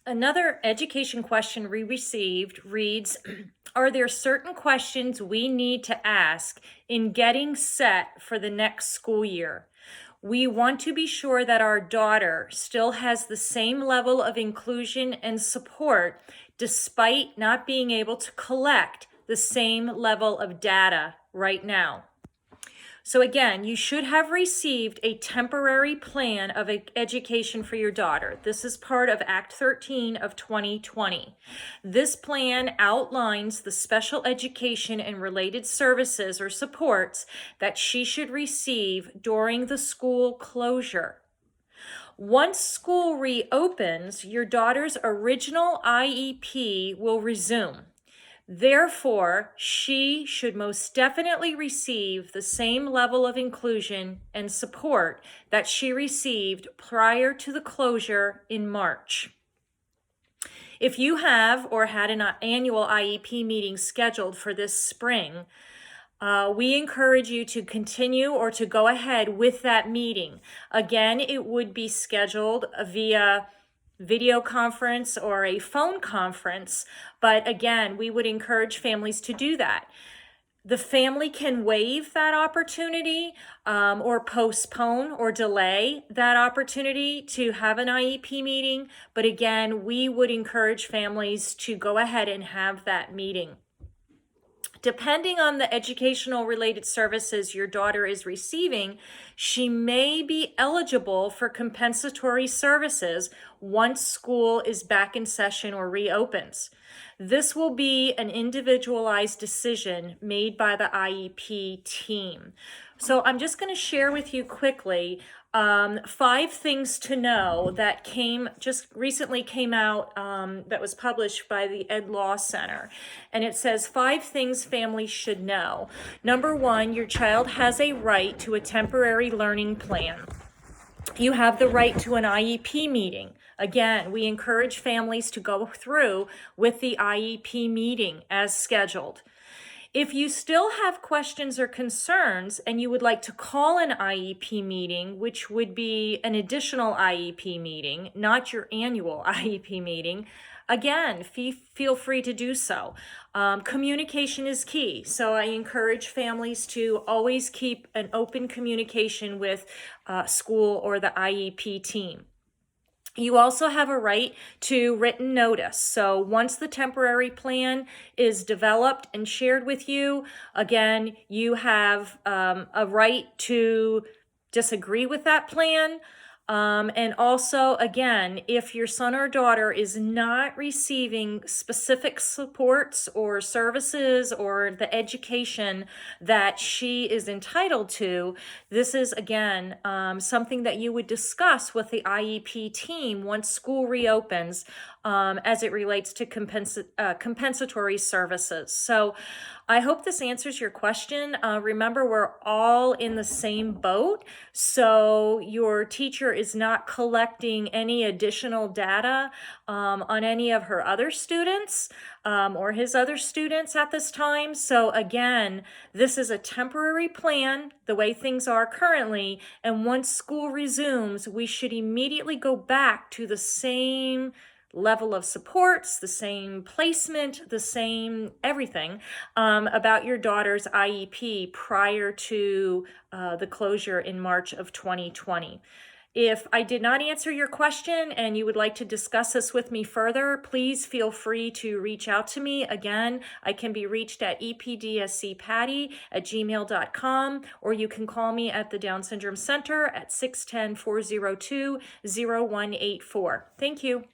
Another education question we received reads, are there certain questions we need to ask in getting set for the next school year? We want to be sure that our daughter still has the same level of inclusion and support despite not being able to collect the same level of data right now. So again, you should have received a temporary plan of education for your daughter. This is part of Act 13 of 2020. This plan outlines the special education and related services or supports that she should receive during the school closure. Once school reopens, your daughter's original IEP will resume. Therefore, she should most definitely receive the same level of inclusion and support that she received prior to the closure in March. If you have or had an annual IEP meeting scheduled for this spring, we encourage you to continue or to go ahead with that meeting. Again, it would be scheduled via video conference or a phone conference, but again, we would encourage families to do that. The family can waive that opportunity or postpone or delay that opportunity to have an IEP meeting, but again, we would encourage families to go ahead and have that meeting. Depending on the educational related services your daughter is receiving, she may be eligible for compensatory services once school is back in session or reopens. This will be an individualized decision made by the IEP team. So I'm just going to share with you quickly 5 things to know that just recently came out that was published by the Ed Law Center. And it says 5 things families should know. Number 1, your child has a right to a temporary learning plan. You have the right to an IEP meeting. Again, we encourage families to go through with the IEP meeting as scheduled. If you still have questions or concerns and you would like to call an IEP meeting, which would be an additional IEP meeting, not your annual IEP meeting, again, feel free to do so. Communication is key, so I encourage families to always keep an open communication with school or the IEP team. You also have a right to written notice. So once the temporary plan is developed and shared with you, again, you have a right to disagree with that plan. And also, again, if your son or daughter is not receiving specific supports or services or the education that she is entitled to, this is, again, something that you would discuss with the IEP team once school reopens as it relates to compensatory services. So I hope this answers your question. Remember, we're all in the same boat, so your teacher is not collecting any additional data on any of her other students or his other students at this time. So again, this is a temporary plan, the way things are currently, and once school resumes, we should immediately go back to the same level of supports, the same placement, the same everything about your daughter's IEP prior to the closure in March of 2020. If I did not answer your question and you would like to discuss this with me further, please feel free to reach out to me. Again, I can be reached at epdscpatty@gmail.com, or you can call me at the Down Syndrome Center at 610-402-0184. Thank you.